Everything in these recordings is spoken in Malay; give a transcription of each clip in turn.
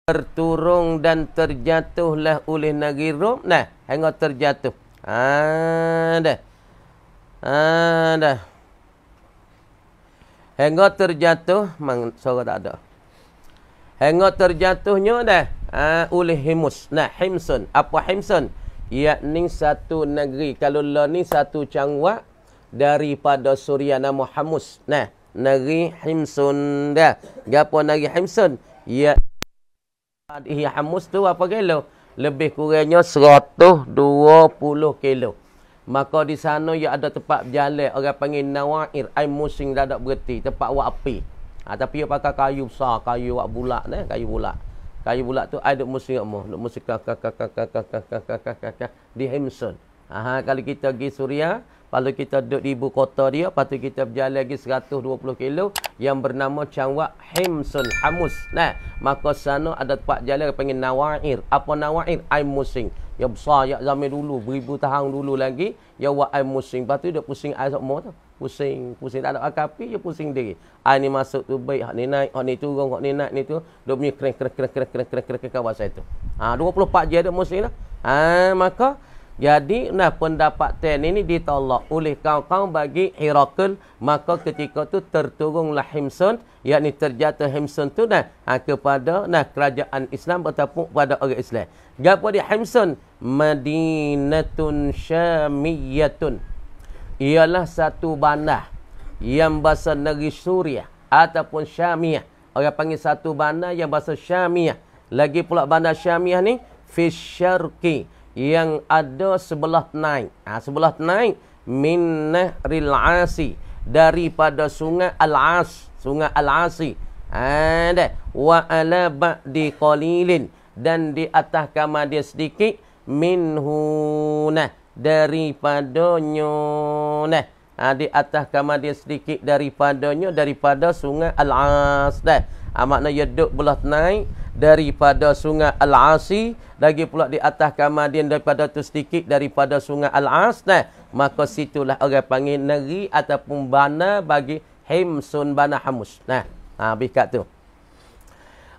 terturung dan terjatuhlah oleh negeri Rom. Nah, hingga terjatuh. Dah. Dah. Hingga terjatuh, suara tak ada. Hingga terjatuhnya dah oleh Himus. Nah, Himsun. Apa Himsun? Yakni satu negeri. Kalau lah ni satu cangwak daripada Suria nama Hamus. Nah, negeri Himsun dah. Gapo negeri Himsun? Ya, Hamus tu apa kilo? Lebih kurangnya 120 kilo. Maka di sana ya ada tempat berjalan. Orang panggil Nawair. Air musim dah tak berhenti. Tempat wak api. Tapi dia pakai kayu besar. Kayu wak bulat. Kayu bulat. Kayu bulat tu ada musim apa? Duk musim di Himsun. Kalau kita pergi Suria, kalau kita duduk di ibu kota dia, lepas tu kita berjalan lagi 120 kilo yang bernama Cangwak Himsun, Hamus. Nah, maka sana ada tempat jalan panggil Nawair. Apa Nawair? Air musim. Yang besar, yang zaman dulu, beribu tahun dulu lagi, yang buat air musim. Lepas tu dia pusing air semua tu. Pusing. Tak ada akapi, dia pusing diri. Air ni masuk tu baik, hak ni naik, hak ni turun, hak ni naik, ni tu. Dia punya krek kawasan itu. 24 je ada musim lah. Maka, jadi, pendapat ini ditolak oleh kaum-kaum bagi Herakl. Maka ketika tu terturunglah Himsun, yakni terjatuh Himsun tu kepada kerajaan Islam ataupun pada orang Islam. Gapo di Himsun? Madinatun Syamiyatun. Ialah satu bandar yang bahasa negeri Suria ataupun Syamiyah. Orang panggil satu bandar yang bahasa Syamiyah. Lagi pula bandar Syamiyah ni fi syarqi, yang ada sebelah naik. Sebelah naik min Nahril Asi, daripada sungai Al-As, sungai Al-Asi. Wa ala ba'di qalilin, dan di atas kamar dia sedikit minhu, daripadanya. Di atas kamar dia sedikit daripadanya, daripada sungai Al-As. Maknanya duduk belah naik daripada sungai Al-Asi, lagi pula di atas kamar dia daripada tu sedikit daripada sungai Al-As. Maka situlah orang panggil negeri ataupun bana bagi Himsun, bana Hamus. Bikat tu.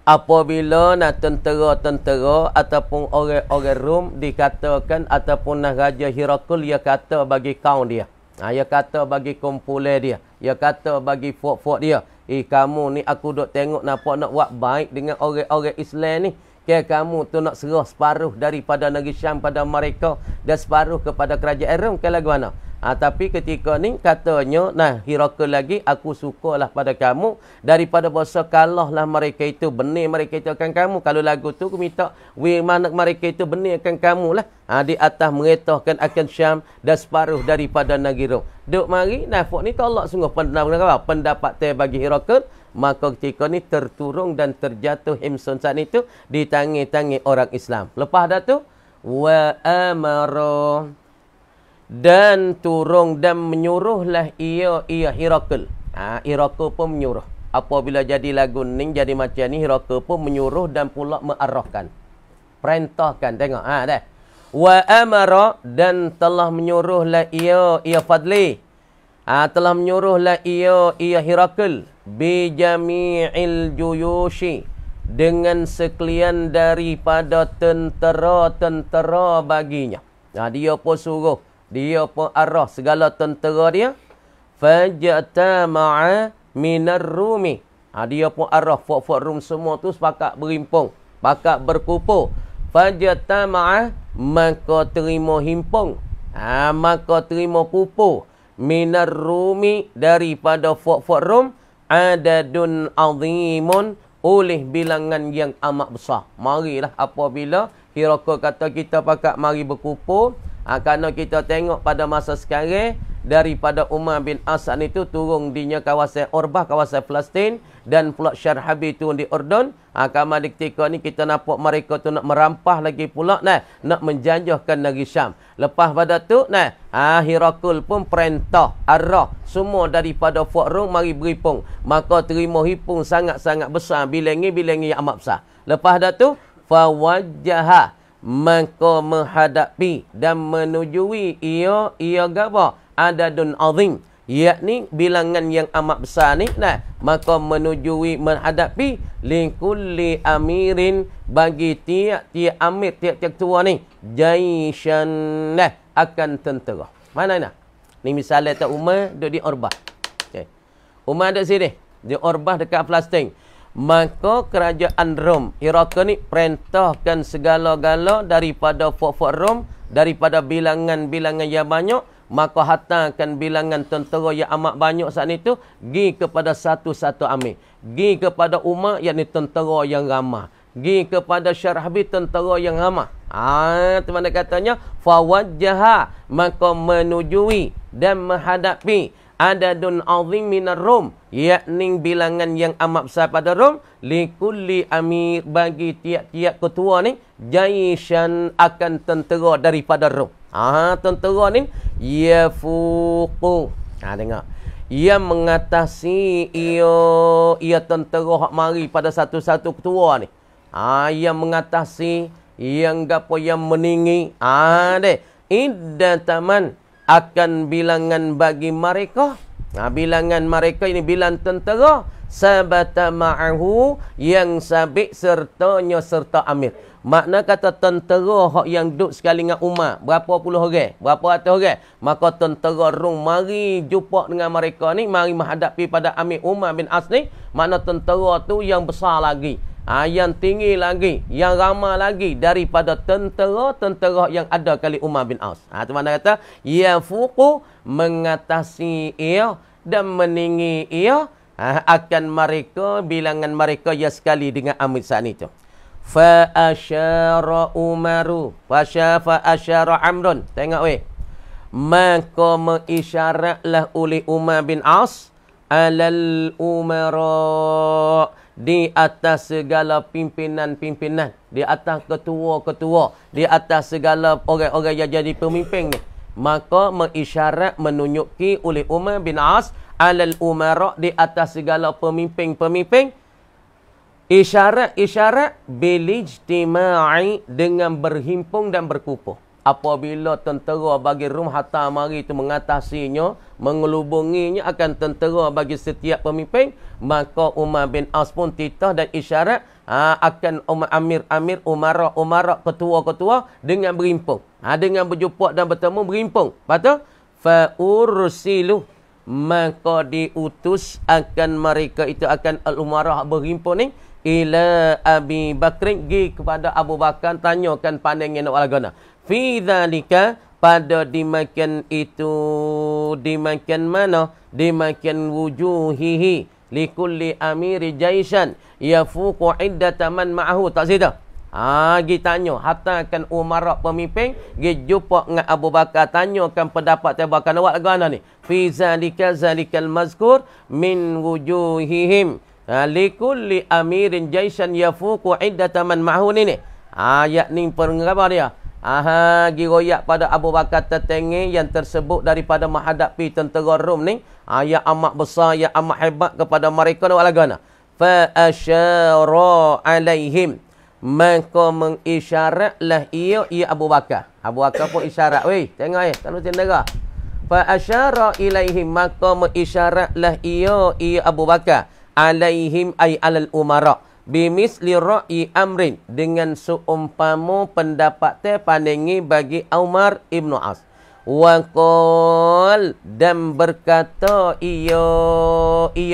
Apabila tentera-tentera ataupun orang-orang Rom dikatakan, ataupun Raja Herakl, dia kata bagi kaum dia. Dia kata bagi kumpulan dia. Dia kata bagi fort-fort dia. Kamu ni aku duk tengok nampak nak buat baik dengan orang-orang Islam ni. Kamu tu nak serah separuh daripada negeri Syam pada mereka dan separuh kepada kerajaan Rom. Lagu mana? Tapi ketika ni katanya, Herakl lagi, aku sukalah pada kamu daripada bahasa kalahlah mereka itu, benih mereka itu akan kamu. Kalau lagu tu aku minta mana mereka itu benih akan kamu lah. Di atas meretahkan akan Syam dan separuh daripada negeri Rom. Duk mari nafuk ni tolak sungguh pendapat bagi Herakl. Maka ketika ni terturung dan terjatuh Himsun saat itu di tangan-tangan orang Islam. Lepas dah tu wa amara, dan turung dan menyuruhlah ia Herakl. Herakl pun menyuruh. Apabila jadi lagu ni jadi macam ni, Herakl pun menyuruh dan pula mengarahkan, perintahkan. Tengok dah. Wa amara, dan telah menyuruhlah ia Fadli. Telah menyuruhlah ia Herakl bi jami'il juyushi, dengan sekalian daripada tentera-tentera baginya. Dia pun suruh, dia pun arah segala tentera dia. Fajtama'a minar Rumi. Dia pun arah fort-fort Rum semua tu sepakat berimpung, sepakat berkumpul. Fajtama'a, maka terima himpung, maka terima kumpul. Minar Rumi, daripada fort-fort Rum, adadun azimun, oleh bilangan yang amat besar. Marilah apabila Herakl kata kita pakat mari berkumpul. Kerana kita tengok pada masa sekarang, daripada Umar bin As'ad itu turun dinya kawasan Urbah, kawasan Palestin, dan pula Syarhabi turun di Urdun. Kamar di ketika ni kita nampak mereka tu nak merampah lagi pula, nak menjanjahkan negeri Syam. Lepas pada tu, Herakl pun perintah arah semua daripada Fort Rum mari berhimpung. Maka terima himpung sangat-sangat besar, bilangi yang amat besar. Lepas dah tu fawajjaha, maka menghadapi dan menujui ia gaba adadun azim, yakni bilangan yang amat besar ni, nah, maka menujui menghadapi likulli amirin, bagi tiap-tiap amir, tiap-tiap tua ni, jaishan, nah, akan tentera. Mana nak? Ni misalnya tak Umar duduk di Orbah. Okay. Umar duduk sini, di Orbah dekat Palestin. Maka kerajaan Rom, Iraq ni perintahkan segala-gala daripada fort-fort Rom, daripada bilangan-bilangan yang banyak, maka hantarkan bilangan tentera yang amat banyak saat itu pergi kepada satu-satu amir. Pergi kepada Umar, yakni tentera yang ramah. Pergi kepada Syarhabi, tentera yang ramah. Teman katanya fawajjaha, maka menujui dan menghadapi adadun azim minar Rom, yakni bilangan yang amat besar pada Rom, likulli amir, bagi tiap-tiap ketua ni, jaishan, akan tentera daripada Rom. Tentera ni yafuqu. Tengok. Ia mengatasi ia tentera hak mari pada satu-satu ketua ni. Ia mengatasi yang gapo yang meninggi. Iddataman, akan bilangan bagi mereka. Bilangan mereka ini bilangan tentera sabata ma'ahu, yang sabit sertanya serta amir. Makna kata tentera hak yang duduk sekali dengan Umar, berapa puluh orang, berapa ratus orang, maka tentera Rom mari jumpa dengan mereka ni, mari menghadapi pada Amir Umar bin As ni. Makna tentera tu yang besar lagi, yang tinggi lagi, yang ramai lagi daripada tentera-tentera yang ada kali Umar bin As. Itu mana kata yafuqu, mengatasi ia dan meninggi ia, akan mereka, bilangan mereka yang sekali dengan Amir saat itu. Fa asyara Umaru fa asyara Amrun. Tengok weh. Maka mengisyaratlah oleh Umar bin As alal umara, di atas segala pimpinan-pimpinan, di atas ketua-ketua, di atas segala orang-orang yang jadi pemimpin ni. Maka mengisyarat, menunjuki oleh Umar bin As alal umara, di atas segala pemimpin-pemimpin. Isyarat bilijtima'i, dengan berhimpun dan berkumpul. Apabila tentera bagi Rom hatta mari itu mengatasinya, mengelubunginya akan tentera bagi setiap pemimpin, maka Umar bin As pun titah dan isyarat akan amir-amir, umara, ketua-ketua dengan berhimpun. Dengan berjumpa dan bertemu berhimpun. Lepas tu, fa'ursilu, maka diutus akan mereka itu, akan al-umara berhimpun ni, ila Abi Bakrin, pergi kepada Abu Bakar, tanyakan pandangnya nak walagana. Fi dzalika, pada dimakan itu, dimakan mana? Dimakan wujuhihi likulli amiri jaishan yafuqu iddataman ma'ahu. Tak cerita. Pergi tanya, hantarkan umara pemimpin, pergi jumpa dengan Abu Bakar, tanyakan pendapat Abu Bakar nak walagana ni. Fi dzalika, zalikal mazkur min wujuhihim likulli amirin jaishan yafuqu iddataman ma'hu ni. Yakni perengapa dia? Giroyak pada Abu Bakar tertengi yang tersebut daripada menghadapi tentera Rom ni, yang amat besar, yang amat hebat kepada mereka nak walagana. Fa asyara alaihim, maka mengisyaratlah ia Abu Bakar. Abu Bakar pun isyarat, weh, tengok tak nusin negara. Fa asyara ilaihim, maka mengisyaratlah ia Abu Bakar alaihim ay alal umara bimisli ra'i amrin, dengan seumpama pendapat pandangi bagi Umar ibn As. Wa qal, dan berkata ia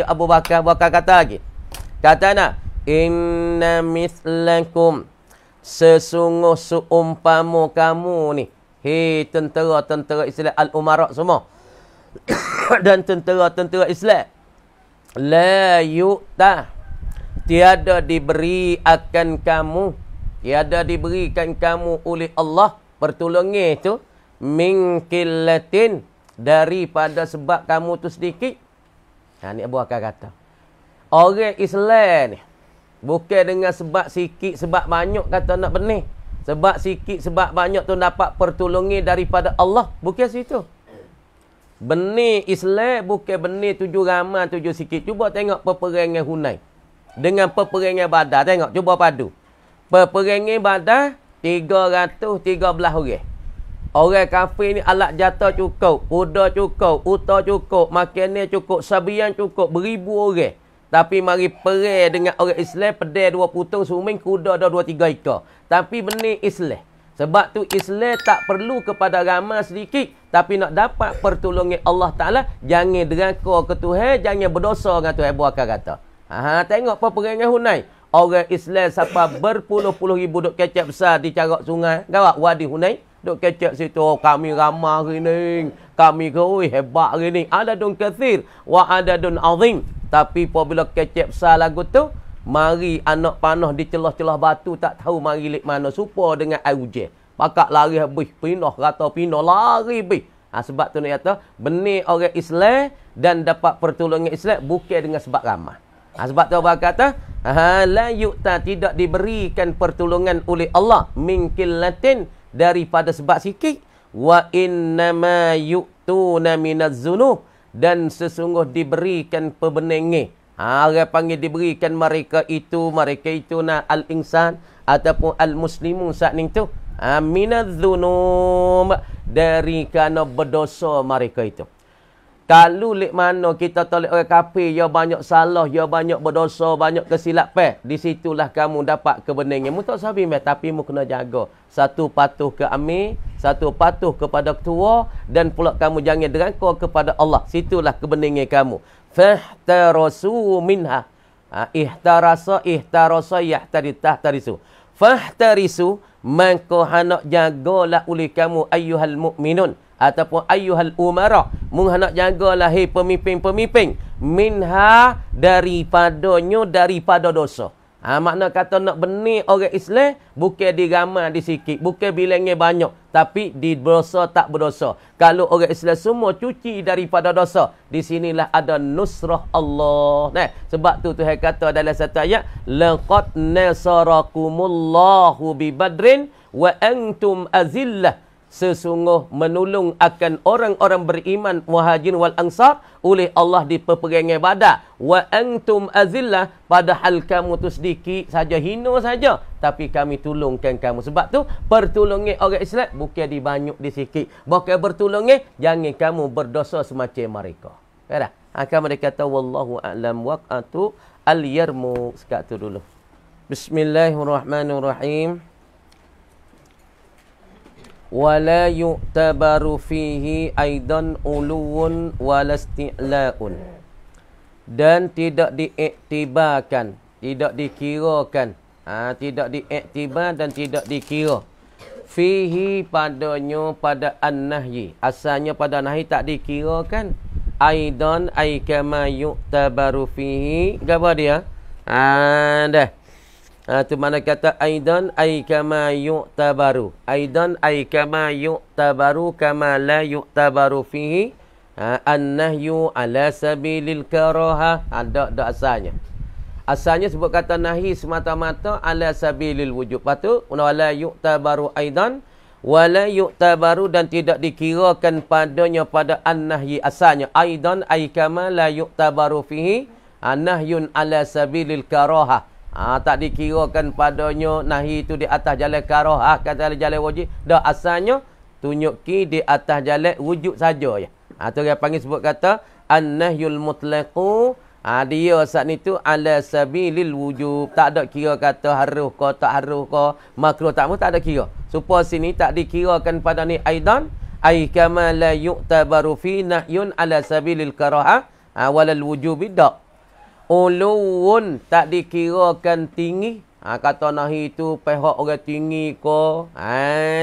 Abu Bakar kata lagi, kata nak, inna mislakum, sesungguh seumpama kamu ni, hei tentera-tentera Islam al-umara semua dan tentera-tentera Islam, la yu'ta, tiada diberi akan kamu, tiada diberikan kamu oleh Allah pertolongan itu, min qillatin, daripada sebab kamu tu sedikit. Ni Abu Bakar kata, orang Islam ni bukan dengan sebab sikit sebab banyak kata nak benih, sebab sikit sebab banyak tu dapat pertolongan daripada Allah, bukan situ. Benih Islam bukan benih tujuh ramai, tujuh sikit. Cuba tengok peperangan Hunain dengan peperangan Badar. Tengok, cuba padu. Peperangan Badar 313 orang. Orang kafir ni alat jata cukup, kuda cukup, unta cukup, makanan cukup, sabian cukup, beribu orang. Tapi mari perang dengan orang Islam, pedai 2 putung, suming kuda ada 2-3 ekor. Tapi benih Islam. Sebab tu Islam tak perlu kepada ramai sedikit. Tapi nak dapat pertolongan Allah Ta'ala, jangan deraka ke Tuhan, jangan berdosa dengan Tuhan. Buat kata. Tengok peperangan Hunain. Orang Islam siapa berpuluh-puluh ribu duk kecap besar di carak sungai. Gawak Wadi Hunain. Duk kecap situ, kami ramah hari ni. Kami hebat hari ni. Adadun kathir wa adadun azim. Tapi apabila kecap besar lagu tu, mari anak panah di celah-celah batu, tak tahu mari lik mana. Supa dengan air hujan. Pakak lari habis, pindah rata pindah, lari habis. Sebab tu nak kata, benih orang Islam dan dapat pertolongan Islam bukan dengan sebab ramah. Sebab tu Allah kata, la yu'ta, tidak diberikan pertolongan oleh Allah min qillatin, daripada sebab sikit. Wa innama yu'tuna minaz zunub, dan sesungguh diberikan pebenengih. Orang panggil diberikan mereka itu al-insan ataupun al-muslimun saat ni tu. Minaz zunub, dari kerana berdosa mereka itu. Kalau lek mana kita tolak orang kafir, ya banyak salah, ya banyak berdosa, banyak kesilapan, di situlah kamu dapat kebenaran. Mu tak sabi meh, tapi mu kena jaga. Satu patuh ke amir, satu patuh kepada ketua, dan pula kamu jangan deraka kepada Allah. Situlah kebenaran kamu. Fahtarasu minha. Ihtarasa yahtarisu. Fahtarisu, maka hendak jagalah oleh kamu ayyuhal mu'minun, ataupun ayyuhal umara, mung hendak jagalah hei pemimpin-pemimpin, minha, daripadanya, daripada dosa. Makna kata nak benih orang Islam, bukan diramai di sikit, bukan bilangnya banyak, tapi di dosa tak berdosa. Kalau orang Islam semua cuci daripada dosa, di sinilah ada nusrah Allah. Nah, sebab tu Tuhan kata dalam satu ayat, laqad nasarakumullahu bi badrin wa antum azillah. Sesungguh menolong akan orang-orang beriman muhajirin wal ansar oleh Allah di peperangan Badar. Wa antum azillah, padahal kamu tu sedikit saja, hina saja, tapi kami tolongkan kamu. Sebab tu pertolongan orang Islam bukan dibanyak di sikit, bukan bertolongan jangan kamu berdosa semacam mereka. Ya dah. Kamu dia kata wallahu a'lam waqatu al-yarmu. Sekat tu dulu. Bismillahirrahmanirrahim. Wala yu'tabaru fihi aidan uluun walasti'la'un, dan tidak diiktibarkan, tidak dikirakan, tidak diiktibar dan tidak dikira, fihi padanya, pada an-nahyi, asalnya pada nahi tak dikirakan. Aidan ay kama yu'tabaru fihi, apa dia? Dah. Tu mana kata aidan ay kama yu'tabaru. Aidan ay kama yu'tabaru kama la yu'tabaru fihi an-nahyu ala sabilil karaha. Ada asalnya. Asalnya sebut kata nahi semata-mata ala sabilil wujub. Patu wala yu'tabaru aidan, wala yu'tabaru, dan tidak dikirakan padanya pada an-nahyi. Asalnya aidan ay kama la yu'tabaru fihi an-nahyun ala sabilil karaha. Tak dikirakan padanya nahi itu di atas jalan karahah, kata jalan wajib. Dah asalnya tunjuki di atas jalan wujud saja ya. Tu dia panggil sebut kata an-nahyul mutlaqu. Dia saat itu ala sabilil wujub. Tak ada kira kata harus ke tak harus ke, makruh tak tak ada kira. Supaya sini tak dikirakan pada ni aidan ay kama la yu'tabaru fi nahyun ala sabilil karahah walal wujubi dak. Uluun, tak dikirakan tinggi. Kata nahi itu pihak orang tinggi ke,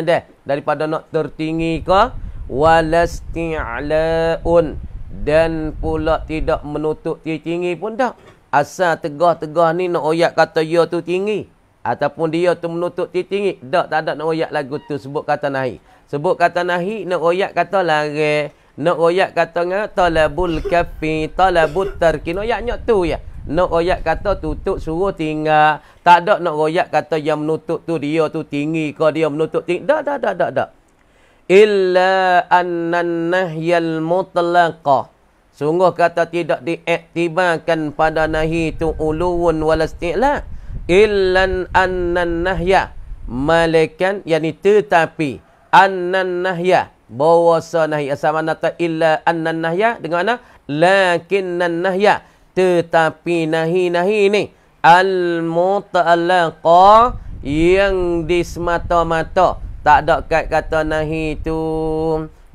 dah daripada nak tertinggi ke. Walasti'la'un, dan pula tidak menutup tinggi pun tak. Asal tegah-tegah ni nak oyak kata dia tu tinggi, ataupun dia tu menutup tinggi, tak ada nak oyak lagu tu. Sebut kata nahi. Sebut kata nahi, nak oyak kata larang. Nak oyak kata ngah talabul kafi, talabut tarki. Nak oyaknya tu ya. Nak oyak kata tutup suruh tinggal. Tak ada nak oyak kata yang menutup tu dia tu tinggi ke dia menutup tinggi. Tak. Illa annan nahyal mutlaqa. Sungguh kata tidak diiktibarkan pada nahi tu uluun walasti'la. Illan annan nahya. Malakan, yakni tetapi annan nahya, bahwasa nahi asal mana ta illa annan nahya dengan mana lakinnan nahya, tetapi nahi ni al mutalaqa, yang di semata-mata, tak ada kata nahi tu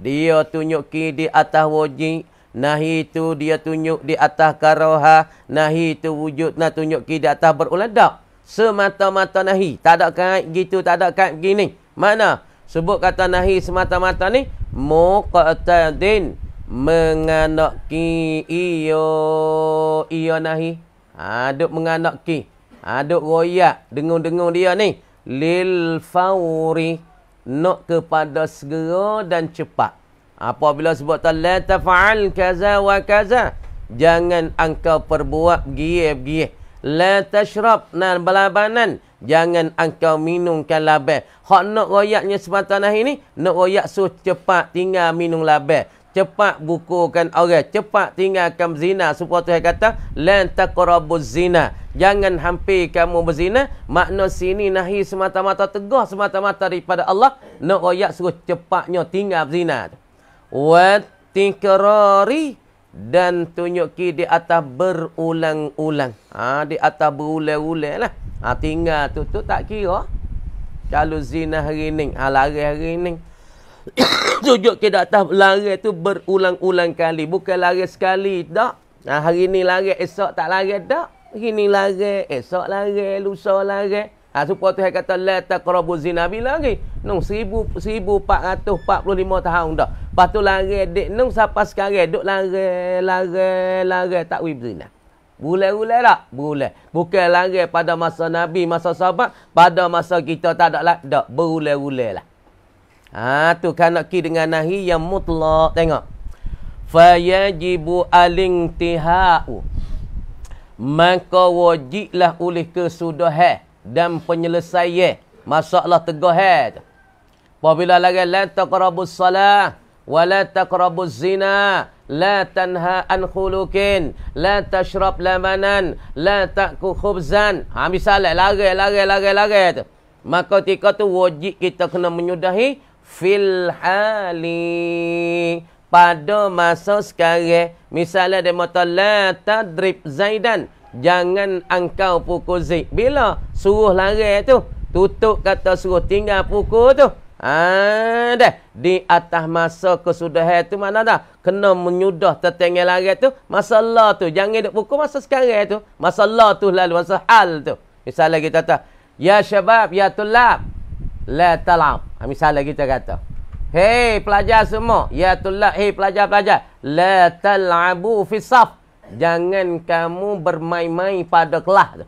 dia tunjuk ki di atas wajib, nahi tu dia tunjuk di atas karaha, nahi tu wujud nak tunjuk ki di atas berulang. Tak, semata-mata nahi, tak ada kait gitu, tak ada kait begini. Mana sebut kata nahi semata-mata ni muqtadin, menganaki iyo nahi, duk menganaki, duk royak dengung-dengung dia ni lil fauri, nak kepada segera dan cepat. Apabila sebut la taf'al kaza wa kaza, jangan engkau perbuat begini. La tashrab nan balabanan, jangan engkau minumkan laban. Hak nak royaknya semata nahi ni, nak royak suruh cepat tinggal minum laban, cepat bukukan orang, cepat tinggalkan zina. Supaya Tuhan kata lan taqrabuz zina, jangan hampir kamu berzina. Makna sini nahi semata-mata tegah, semata-mata daripada Allah, nak royak suruh cepatnya tinggal berzina. Wa tikrari, dan tunjuki di atas berulang-ulang. Di atas berulang-ulang lah. Tinggal tu tak kira. Kalau zina hari ni, lari hari ni, tunjuk ke di atas lari tu berulang-ulang kali. Bukan lari sekali, tak. Hari ni lari, esok tak lari, tak. Hari ni lari, esok lari, lusa lari. Supaya Tuhan kata la taqrabuz zina, bila lagi? 1445 tahun dah. Lepas tu lari dek sampai sekarang duk lari tak wib zina. Bulan tak? Bulan. Bukan lari pada masa Nabi, masa sahabat, pada masa kita tak ada lah, dak berulang-ulang lah. Tu kanaki dengan nahi yang mutlak. Tengok. Fayajibu alintihau, maka wajiblah oleh kesudahan dan penyelesaian masalah tegah. Apabila lagi la taqrabus salah wa la taqrabuz zina, la tanha an khuluqin, la tashrab lamanan, la ta'kul khubzan. Misalnya lagi tu. Maka ketika tu wajib kita kena menyudahi fil hali, pada masa sekarang. Misalnya dia mata la tadrib Zaidan, jangan engkau pukul Zaid. Bila suruh lari tu, tutup kata suruh tinggal pukul tu. Dah di atas masa kesudahan tu, mana dah kena menyudah tertinggal lari tu. Masalah tu jangan duk pukul masa sekarang tu. Masalah tu lalu, masa hal tu. Misalnya kita kata ya syabab ya tulab la talab. Misalnya kita kata hei pelajar semua, ya tulab, hei pelajar-pelajar, la talabu fi saf, jangan kamu bermain-main pada kelas tu.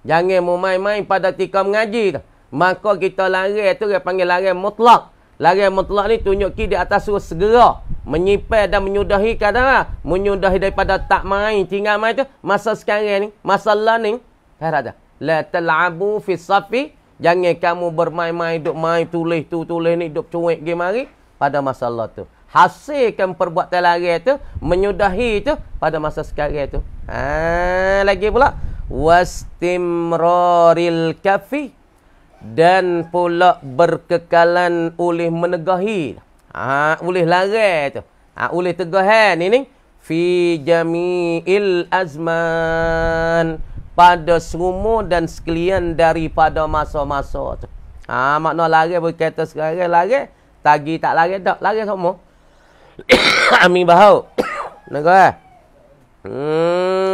Jangan main-main pada ketika mengaji tu. Maka kita lari tu dia panggil lari mutlak. Lari mutlak ni tunjuk di atas suruh segera menyimpan dan menyudahi kadang menyudahi daripada tak main, tinggal main tu. Masa sekarang ni, masalah ni, harap dah. La tal'abu fi safi, jangan kamu bermain-main, duk main tulis tu, tulis ni, duk cuik game hari pada masalah tu. Hasilkan perbuatan lari tu, menyudahi tu pada masa sekarang tu. Lagi pula wastimraril kafi, dan pula berkekalan oleh menegahi, oleh lari tu, oleh tegahan ini fi jami'il azman, pada semua dan sekalian daripada masa-masa tu. Makna lari berkata sekarang lari, tagi tak lari tak, lari semua. Amin bahau. Negara.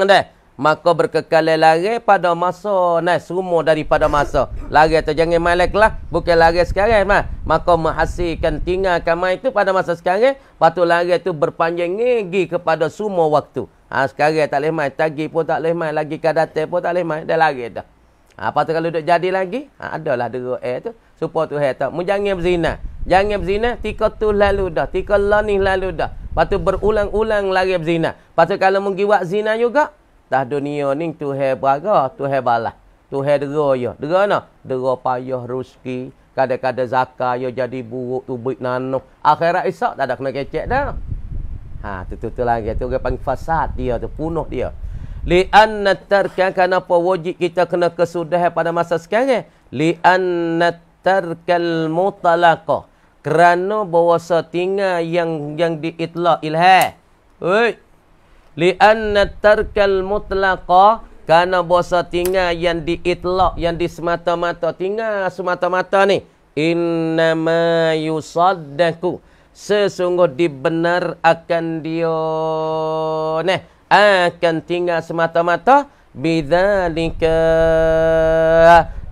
Dah. Maka berkekalan lari pada masa, semua daripada masa. Lari tu jangan main lah, bukan lari sekarang mah. Maka menghasilkan tinggalkan main tu pada masa sekarang, patut lari tu berpanjang gigi kepada semua waktu. Sekarang tak boleh main, tagi pun tak boleh main, lagi kadate pun tak boleh main, dah lari dah. Patut kalau duk jadi lagi, adalah deruk tu. Supaya tu tak. Jangan berzina. Jangan berzina, tika tu lalu dah. Tika lah ni lalu dah. Patut berulang-ulang lari berzina. Patut kalau mungkin buat zina juga, dah dunia ni Tuhan beraga, Tuhan balas. Tuhan dera ya. Dera nak? Dera payah rezeki. Kadang-kadang zakat ya jadi buruk tu buik nano. Akhirat esok tak ada kena kecek dah. Tu lagi tu orang panggil fasad dia tu, punuh dia. Li'anna tarka, kenapa wajib kita kena kesudahan pada masa sekarang? Li'anna tarkal mutalaqah, Kerana bahawasa tinggal yang diitlaq ilhah. Oi. Li'anna tarkal mutlaqa, karena bahasa tinggal yang diitlaq, yang disemata-mata, tinggal semata-mata ni. Innama yusaddaku, sesungguh dibenar akan dia akan tinggal semata-mata bidzalika,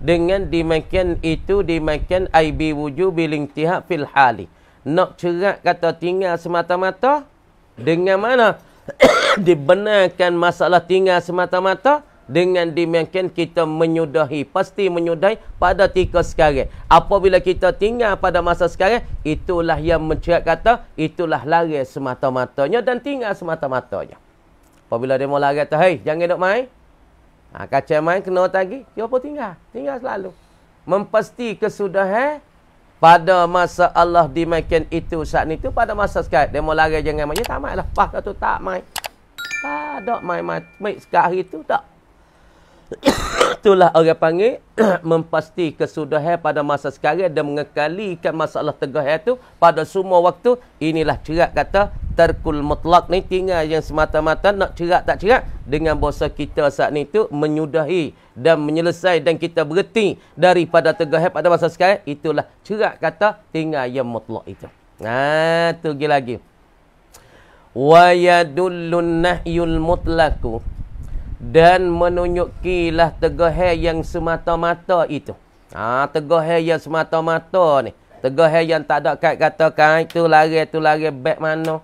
dengan dimakan itu, dimakan aibi wujubil intihak fil hali. Nak cerak kata tinggal semata-mata dengan mana? Dibenarkan masalah tinggal semata-mata dengan dimakan kita menyudahi, pasti menyudahi pada ketika sekarang. Apabila kita tinggal pada masa sekarang, itulah yang mencerak kata, itulah lari semata-matanya dan tinggal semata-matanya. Apabila dia mau lari kata, hei, jangan duk main. Kacau main, kena tagi. Dia apa tinggal? Tinggal selalu. Mempasti kesudahan pada masa Allah dimakan itu saat itu, pada masa sekarang. Dia mau lari jangan main. Ya tak main lah. Pas tu tak main. Tak main-main. Sekarang itu tak. Itulah orang panggil mempasti kesudahan pada masa sekarang dan mengekalikan masalah tegahan itu pada semua waktu. Inilah cerak kata tarkul mutlak ni, tinggal yang semata-mata. Nak cerak tak cerak dengan bahasa kita saat ni tu menyudahi dan menyelesai dan kita berhenti daripada tegahan pada masa sekarang. Itulah cerak kata tinggal yang mutlak itu. Tu lagi. Wa yadullun nahyul mutlaku, dan menunjukilah tegahan yang semata-mata itu. Tegahan yang semata-mata ni. Tegahan yang tak ada kata-kata itu lari baik mana.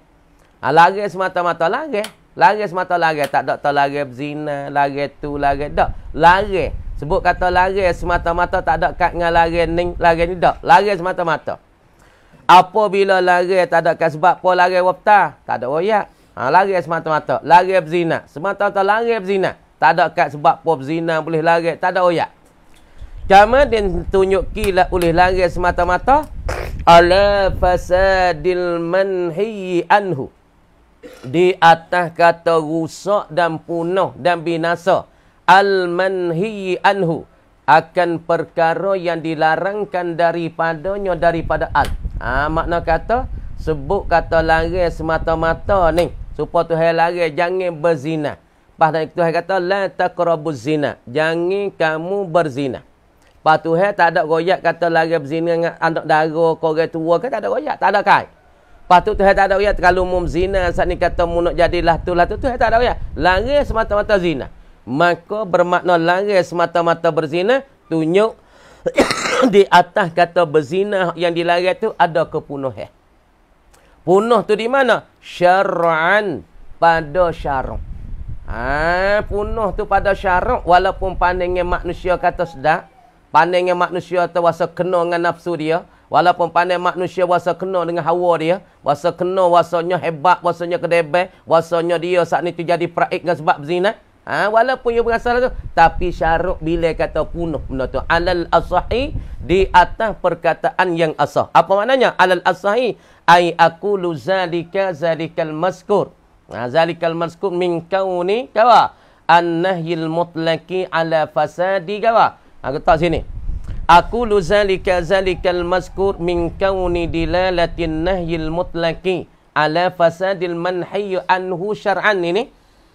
Lari semata-mata lari. Lari semata lari. Tak ada lari berzina, lari tu, lari tak. Lari. Sebut kata lari semata-mata, tak ada kat dengan lari ni tak. Lari semata-mata. Apabila lari tak ada kat sebab apa lari wafta, tak ada royak. Lari semata-mata. Lari berzina. Semata-mata lari berzina. Tak ada kat sebab apa berzina boleh lari. Tak ada royak. Kemudian tunjukilah oleh lari semata-mata ala fasadil manhi anhu, di atas kata rusak dan punah dan binasa. Al manhi anhu, akan perkara yang dilarangkan daripadanya, daripada al. Makna kata sebut kata lari semata-mata ni supaya Tuhan lari jangan berzina. Lepas Tuhan kata la taqrabuz zina, jangan kamu berzina. Lepas Tuhan tak ada royak kata lari berzina dengan anak dara, korang tua kan, tak ada royak, tak ada kai. Lepas tu Tuhan tak ada royak kalau mu berzina saat ni kata mu nak jadilah tu Tuhan tak ada royak. Lari semata-mata zina. Maka bermakna lari semata-mata berzina, tunjuk di atas kata berzina yang dilari tu ada kepunuhan. Punuh tu di mana? Syar'an, pada syarak. Punuh tu pada syarak, walaupun pandangnya manusia kata sedap, pandangnya manusia tu wasa kena dengan nafsu dia, walaupun pandang manusia wasa kena dengan hawa dia, wasa kena wasanya hebat, wasanya kedebel, wasanya dia saat ni tu jadi praik dengan sebab berzina. Walaupun ia berasal tu, tapi syarak bila kata punuh benda tu alal asahi, di atas perkataan yang asah. Apa maknanya alal asahi? Ai aqulu zalikal maskur. Zalikal maskur min kauni kawa an-nahyil mutlaqi ala fasadi kawa. Aku tak sini. Aqulu zalikal maskur min kauni dilalatin nahyil mutlaqi ala fasadil manhi anhu syar'an. Ini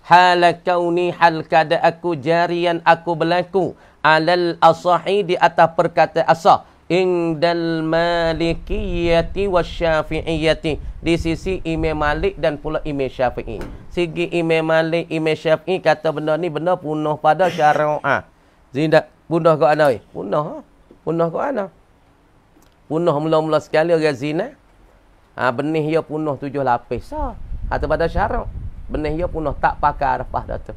hala kauni, hal kada aku jarian, aku berlaku alal asahi, di atas perkata asah, indal malikiyati wasyafi'iyati, di sisi Imam Malik dan pula Imam Syafi'i. Segi Imam Malik, Imam Syafi'i kata benda ni benda punuh pada syariat. Zina punuh ke ana? Punuh ke ana? Punuh mula-mula sekali orang zina. Benih dia punuh 7 lapis. Atau pada syariat. Benih dia punuh tak pakai arafah dah tu.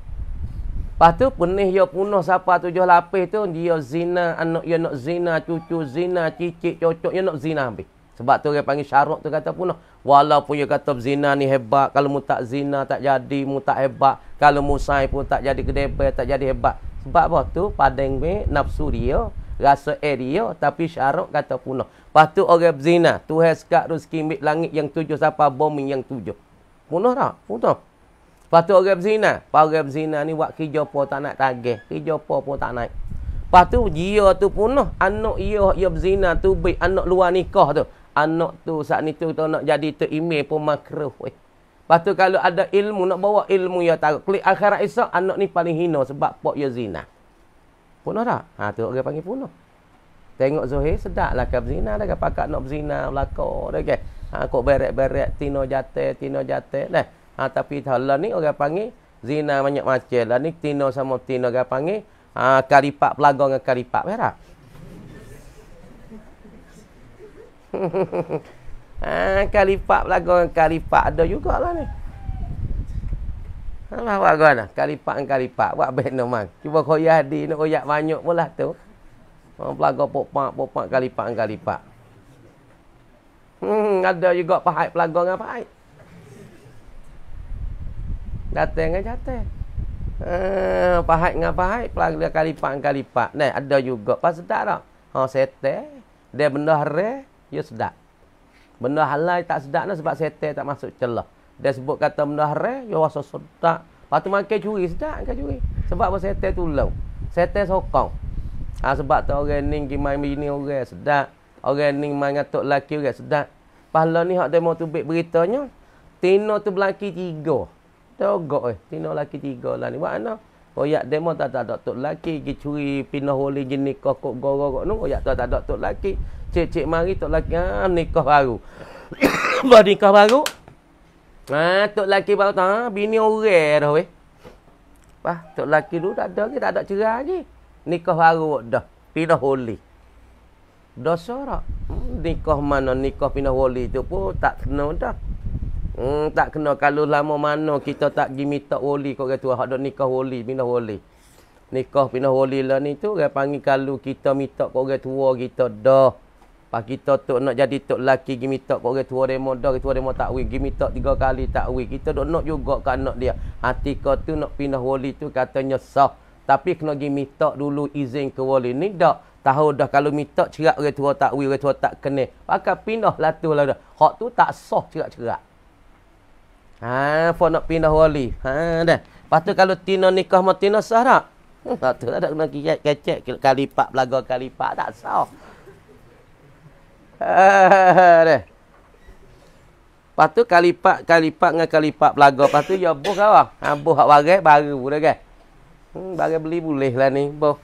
Lepas tu benih dia punuh siapa 7 lapis tu, dia zina, anak dia nak zina, cucu zina, cicit, cocok dia nak zina habis. Sebab tu orang panggil syarak tu kata punuh. Walaupun dia kata zina ni hebat, kalau mu tak zina tak jadi, mu tak hebat. Kalau mu sai pun tak jadi kedebel, tak jadi hebat. Sebab apa tu? Padang nafsu dia, rasa dia, tapi syarak kata punuh. Lepas tu orang berzina, Tuhan sekat rezeki mik langit yang 7 siapa bumi yang 7. Punuh tak? Punuh. Lepas tu orang berzina ni buat kerja apa tak nak tagih. Kerja apa pun tak naik. Lepas tu dia tu punuh. Anak dia berzina tu baik anak luar nikah tu. anak tu saat ni tu nak jadi tu email pun makruh weh. Lepas tu kalau ada ilmu nak bawa ilmu ya tarik klik akhirat esok anak ni paling hina sebab pok ya zina. Punuh tak? Ha tu orang panggil punuh. Tengok Zuhair sedaklah kau berzina dah pakak nak berzina belaka dah ke. Ha kok beret-beret tino jate dah. Ha tapi hala ni orang panggil zina banyak macam lah ni tino sama tino orang panggil kalipak pelaga dengan kalipak berak. Kalipak pelaga dengan kalipak ada jugalah ni. Apa guna? Kalipak dengan kalipak buat benda mang. Cuba koyak di nak koyak banyak pula tu. Pelaga popak kalipak dengan kalipak. Ada juga pahit pelaga dengan pahit. Jatuh dengan jatuh. Pahit dengan pahit, pelaga kalipak dengan kalipak. Nah, ada juga. Pas sedap tak? Setel. Dia benda haram, dia sedap. Benda halal tak sedap sebab setel tak masuk celah. Dia sebut kata benda haram, dia rasa sedap. Lepas tu makan curi, sedap kan curi. Sebab apa setel tu low. Setel sokong. Sebab tu orang ni pergi main bini orang sedap. Orang ni main ngatuk lelaki orang sedap. Pahala ni hak demo tu beritanya. Tino tu belaki 3. Togok Tino lelaki 3 lah ni. Buat mana? Koyak demo tak ada tok lelaki. Pergi curi pindah holi jenis kokok gorok ni. Koyak tak ada tok lelaki. Cik-cik mari tok lelaki. Nikah baru. Buat nikah baru. Tok lelaki baru tak. Bini orang dah weh. Tok lelaki dulu tak ada cerai lagi. Nikah baru dah. Pindah holi. Dosa tak? Nikah mana nikah pindah wali tu pun tak kena dah. Tak kena kalau lama mana kita tak pergi minta wali kat orang tua. Hak dok nikah wali, pindah wali. Nikah pindah wali lah ni tu orang panggil kalau kita minta kat orang tua kita dah. Pas kita tok nak jadi tok laki pergi minta kat orang tua demo dah, orang tua demo tak wi, pergi minta 3 kali tak wi. Kita dok nak juga kat anak dia. Hati kau tu nak pindah wali tu katanya sah. Tapi kena pergi minta dulu izin ke wali ni dak. Tahu dah kalau minta cerak orang tua tak wi, orang tua tak kena. Pakai pindah lah tu lah dah. Hak tu tak sah cerak-cerak. Nak pindah wali. Dah. Lepas tu kalau tina nikah mau tina sah tak? Tak tu tak kena kecek kalipak belaga kalipak tak sah. Dah. Lepas tu kalipak dengan kalipak belaga. Lepas tu ya buh kau. Buh hak bagai baru dah kan. Bagai beli boleh lah ni buh.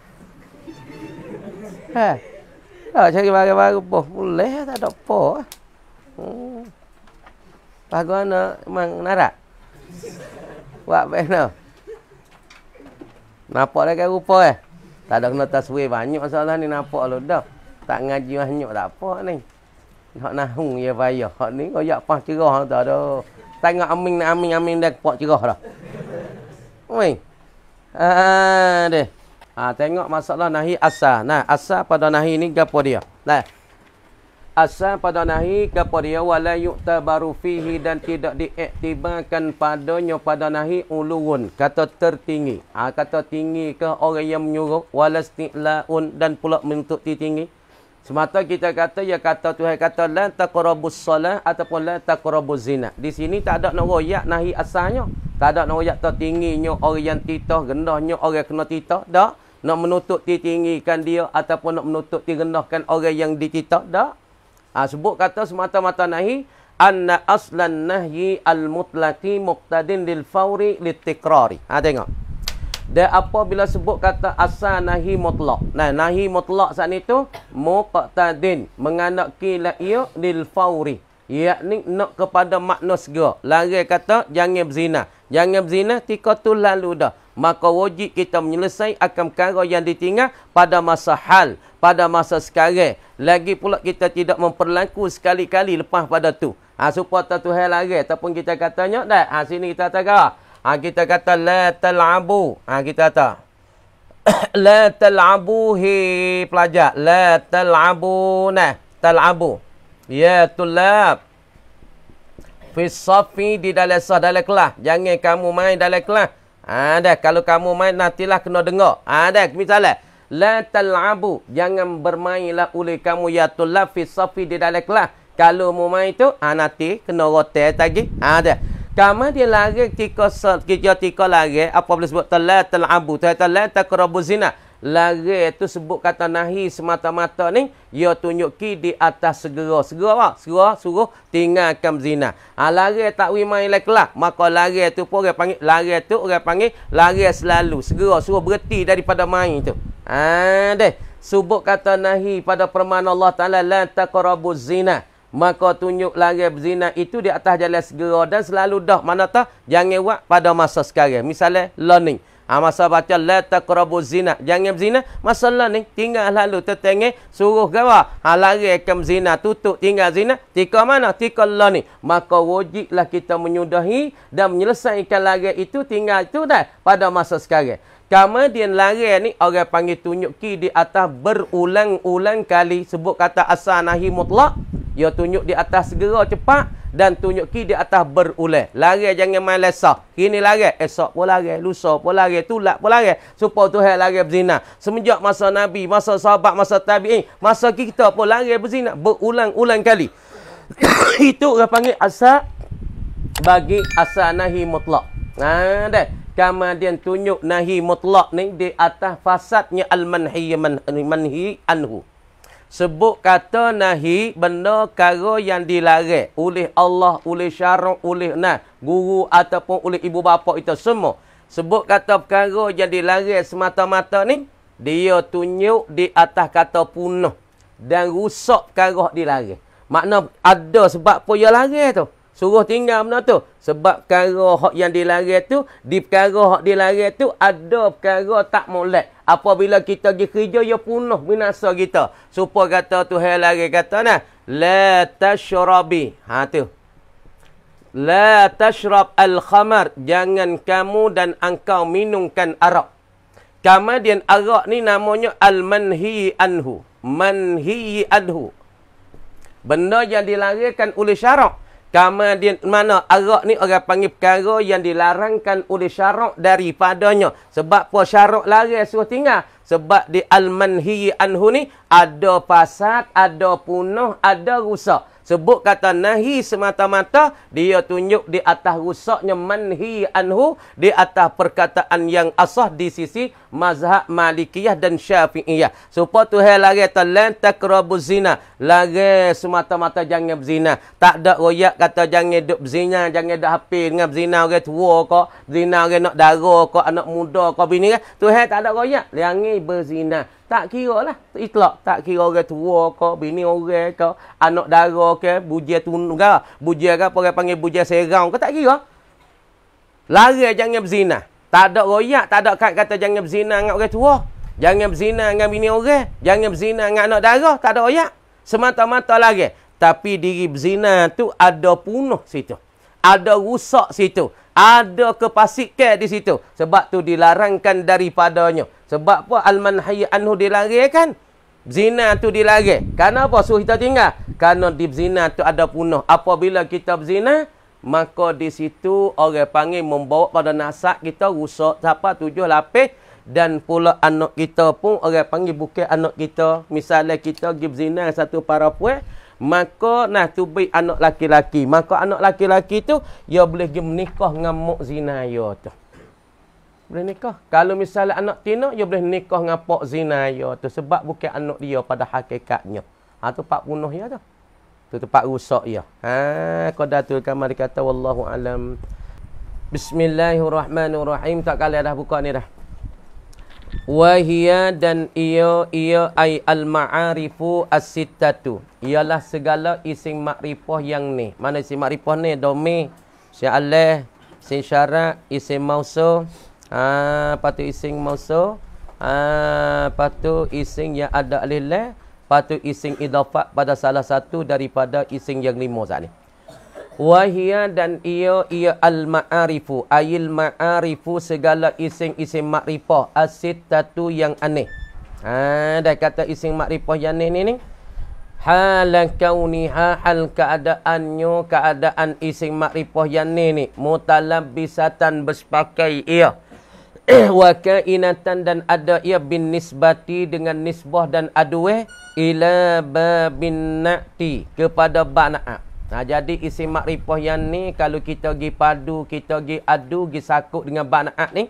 Cari barang baru pun boleh tak ada apa. Bagaimana memang narak? Buat bagaimana? Nampak dah kan rupa Tak ada kena taswir banyak masalah ni nampak lu dah. Tak ngaji banyak tak apa ni. Hak nahung ya payah. Hak ni koyak pas cerah tak ada. Tengok amin dah pak cerah dah. Oi. Deh. Tengok masalah nahi asal. Nah, asal pada nahi ni gapo dia? Nah. Asal pada nahi gapo dia wala yu'tabaru fihi dan tidak diiktibarkan padanya pada nahi ulun, kata tertinggi. Kata tinggi ke orang yang menyuruh wala isti'laun dan pula menuntut tinggi. Semata kita kata ya kata Tuhan kata la taqrabus salah ataupun la taqrabuz zina. Di sini tak ada nak royak nahi asalnya. Tak ada nak royak tertingginya orang yang titah, rendahnya orang kena titah. Tak. Nak menutup ditinggikan dia ataupun nak menutup direndahkan orang yang dititah. Tak. Sebut kata semata-mata nahi anna aslan nahyi al-mutlaqi muqtadin lil fawri litikrari. Tengok. Dan apabila sebut kata asal nahi mutlak. Nah, nahi mutlak saat itu muqtadin menganaki la ia lil fawri. Yakni nak kepada makna segera. Lari kata jangan berzina. Jangan berzina tika tu lalu dah. Maka wajib kita menyelesai akan perkara yang ditinggal pada masa hal, pada masa sekarang. Lagi pula kita tidak memperlaku sekali-kali lepas pada tu. Supaya Tuhan lari ataupun kita katanya dah. Sini kita kata kita kata la tal'abu. Kita kata la tal'abu hi pelajar. La tal'abu tal'abu. Ya tulab. Fi safi di dalam kelas. Jangan kamu main dalam kelas. Dah kalau kamu main nantilah kena dengar. Dah misalnya la tal'abu. Jangan bermainlah oleh kamu ya tulab fi safi di dalam kelas. Kalau mu main tu nanti kena rotel lagi. Dah. Kamu dia lari tika lari apa boleh sebut la tal'abu. La taqrabuz zina. Larang tu sebut kata nahi semata-mata ni, ia tunjuki di atas segera. Segera apa? Segera suruh tinggalkan zina. Larang tak main kelak. Maka larang tu pun orang panggil, larang tu orang panggil larang selalu. Segera suruh berhenti daripada main tu. Deh. Sebut kata nahi pada firman Allah Ta'ala, la taqrabuz zina. Maka tunjuk larang berzina itu di atas jalan segera dan selalu dah. Mana tak? Jangan buat pada masa sekarang. Misalnya, learning. Masa baca la taqrabuz zina, jangan berzina, masalah ni tinggal lalu tetengah suruh gawa larangkan zina, tutup tinggal zina, tika mana? Tika lah ni. Maka wajiblah kita menyudahi dan menyelesaikan larang itu, tinggal itu dah pada masa sekarang. Kemudian larang ni orang panggil tunjuki di atas berulang-ulang kali. Sebut kata asal nahi mutlak, ia tunjuk di atas segera cepat dan tunjuki di atas berulang. Larang jangan main lesah. Kini larang, esok pun larang, lusa pun larang, tulak pun larang. Supaya Tuhan larang berzina. Semenjak masa Nabi, masa sahabat, masa tabi'in, masa kita pun larang berzina berulang-ulang kali. Itu orang panggil asal bagi asal nahi mutlak. Dah. Kemudian tunjuk nahi mutlak ni di atas fasadnya al-manhi anhu. Sebut kata nahi benda kara yang dilarang oleh Allah, oleh syarak, oleh guru ataupun oleh ibu bapa itu semua. Sebut kata perkara yang dilarang semata-mata ni, dia tunjuk di atas kata punah dan rusak perkara dilarang. Makna ada sebab apa dia larang tu. Suruh tinggal benda tu. Sebab perkara hak yang dilarang tu, di perkara hak dilarang tu, ada perkara tak molek. Apabila kita pergi kerja, ia punah binasa kita. Supaya kata Tuhan larang kata la tashrabi. Tu. La tashrab al-khamar. Jangan kamu dan engkau minumkan arak. Kemudian arak ni namanya al-manhi anhu. Manhi anhu. Benda yang dilarangkan oleh syarak. Kemudian mana arak ni orang panggil perkara yang dilarangkan oleh syarak daripadanya. Sebab apa syarak larang suruh tinggal? Sebab di al-manhi anhu ni ada fasad, ada punah, ada rusak. Sebut kata nahi semata-mata, dia tunjuk di atas rusaknya manhi anhu, di atas perkataan yang asah di sisi mazhab Malikiyah dan Syafi'iyah. Supaya Tuhan larang lan taqrabuz zina. Larang semata-mata jangan berzina. Tak ada royak kata jangan duk berzina, jangan dak hafil dengan berzina orang tua ke, berzina orang nak dara ke, anak muda ke, bini kan. Tuhan tak ada royak, jangan berzina. Tak kira lah. Itlak. Tak kira orang tua ke, bini orang ke, anak dara ke, bujia tunggal, bujia ke, apa orang panggil bujia serang ke, tak kira. Larang jangan berzina. Tak ada royak, tak ada kata jangan berzina dengan orang tua. Jangan berzina dengan bini orang. Jangan berzina dengan anak dara. Tak ada royak. Semata-mata larang. Tapi diri berzina tu ada punah situ. Ada rusak situ. Ada kepasikan di situ. Sebab tu dilarangkan daripadanya. Sebab apa? Al-manhi anhu dilarangkan. Zina tu dilarang. Kenapa suruh kita tinggal? Kerana di zina tu ada punah. Apabila kita berzina, maka di situ orang panggil membawa pada nasab kita rusak. Siapa? 7 lapis. Dan pula anak kita pun orang panggil bukan anak kita. Misalnya kita pergi berzina satu perempuan, maka tubi anak laki-laki. Maka anak laki-laki tu dia boleh pergi menikah dengan mak zina dia tu. Boleh nikah. Kalau misalnya anak tina, dia boleh nikah dengan pak zina dia tu. Sebab bukan anak dia pada hakikatnya. Tu pak bunuh dia tu. Tu tempat rusak dia. Qadatul kamal dikata wallahu alam. Bismillahirrahmanirrahim. Tak kali dah buka ni dah. Wahia dan ia ay al-ma'arifu as-sittatu. Ialah segala isim makrifah yang ni. Mana isim makrifah ni? Domi, isim alih, isim syarat, isim mausul. Patu isim mausul. Patu isim yang ada alih lah. Patu isim idafat pada salah satu daripada isim yang 5 saat ni. Wahia dan ia al-ma'arifu. Ayil ma'arifu segala isim-isim makrifah. As-sittatu yang aneh. Dah kata isim makrifah yang aneh ni. Halan kauniha, hal keadaannya, keadaan isim makrifah yang ni. Mutalabbisatan bersepakai ia. Wa kainatan dan ada ia bin nisbati dengan nisbah dan adueh. Ila babin na'ti kepada ba'na'at. Jadi isim makrifah yang ni kalau kita pergi padu, kita pergi adu, pergi sakut dengan ba'na'at ni,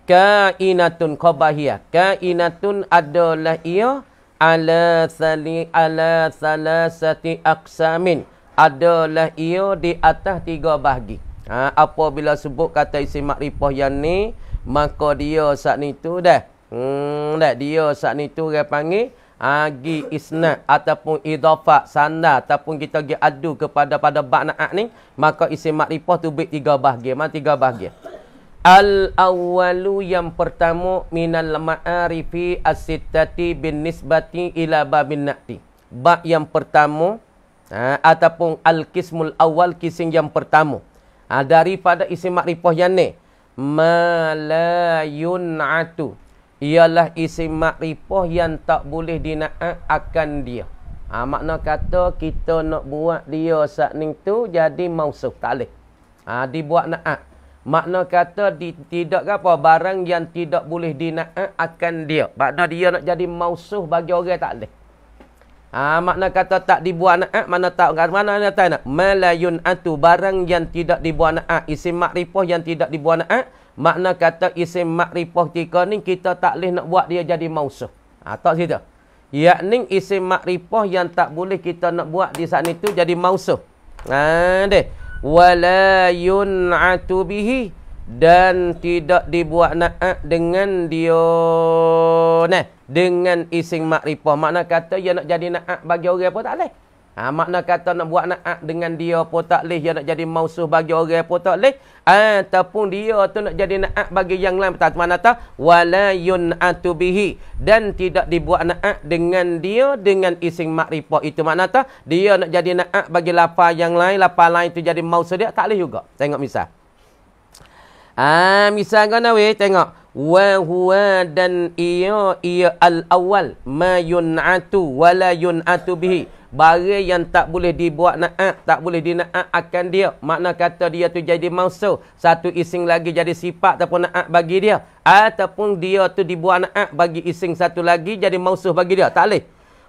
kainatun khabahiyah. Kainatun adalah ia ala salasati aqsamin. Adalah ia di atas 3 bahagi. Apabila sebut kata isim makrifah yang ni, maka dia saat ni tu dah. Dia saat ni tu orang panggil gi isnad ataupun idhafah sanda ataupun kita gi adu kepada ba'na'at ni, maka isim makrifah tu bit 3 bahagian. Mana 3 bahagian? Al-awwalu yang pertama minal ma'arifi as-sittati bin nisbati ila babin na'ti. Bab yang pertama ataupun al-qismul awal, kising yang pertama daripada isim makrifah yang ni, ma la yun'atu, ialah isim makrifah yang tak boleh dina'at akan dia. Makna kata kita nak buat dia saat ni tu jadi mausuf, tak boleh. Dibuat na'at. Makna kata tidak apa, barang yang tidak boleh dina'at akan dia. Makna dia nak jadi mausuf bagi orang tak boleh. Makna kata tak dibuat na'at, mana kata nak malayun atu, barang yang tidak dibuat na'at, isim makrifah yang tidak dibuat na'at. Makna kata isim makrifah ketika ni kita tak boleh nak buat dia jadi mausuf. Tak situ. Yakni isim makrifah yang tak boleh kita nak buat di saat itu jadi mausuf. Deh. Wala yun'atu bihi, dan tidak dibuat na'at dengan dia dengan isim makrifah. Makna kata dia nak jadi na'at bagi orang pun tak boleh. Makna kata nak buat na'at dengan dia pun tak boleh, dia nak jadi mausuf bagi orang pun tak boleh. Ataupun dia tu nak jadi na'at bagi yang lain, tak mana tak wala yun'atu bihi, dan tidak dibuat na'at dengan dia dengan isim makrifah. Itu makna tak dia nak jadi na'at bagi lafaz yang lain, lafaz lain tu jadi mausuf dia tak boleh juga. Tengok misal. Misal kan weh, tengok. Wa huwa, dan ia al-awwal ma yun'atu wala yun'atu bihi, barang yang tak boleh dibuat na'at, tak boleh dina'at akan dia. Makna kata dia tu jadi mausuf, satu isim lagi jadi sifat ataupun na'at bagi dia, ataupun dia tu dibuat na'at bagi isim satu lagi jadi mausuf bagi dia, tak boleh.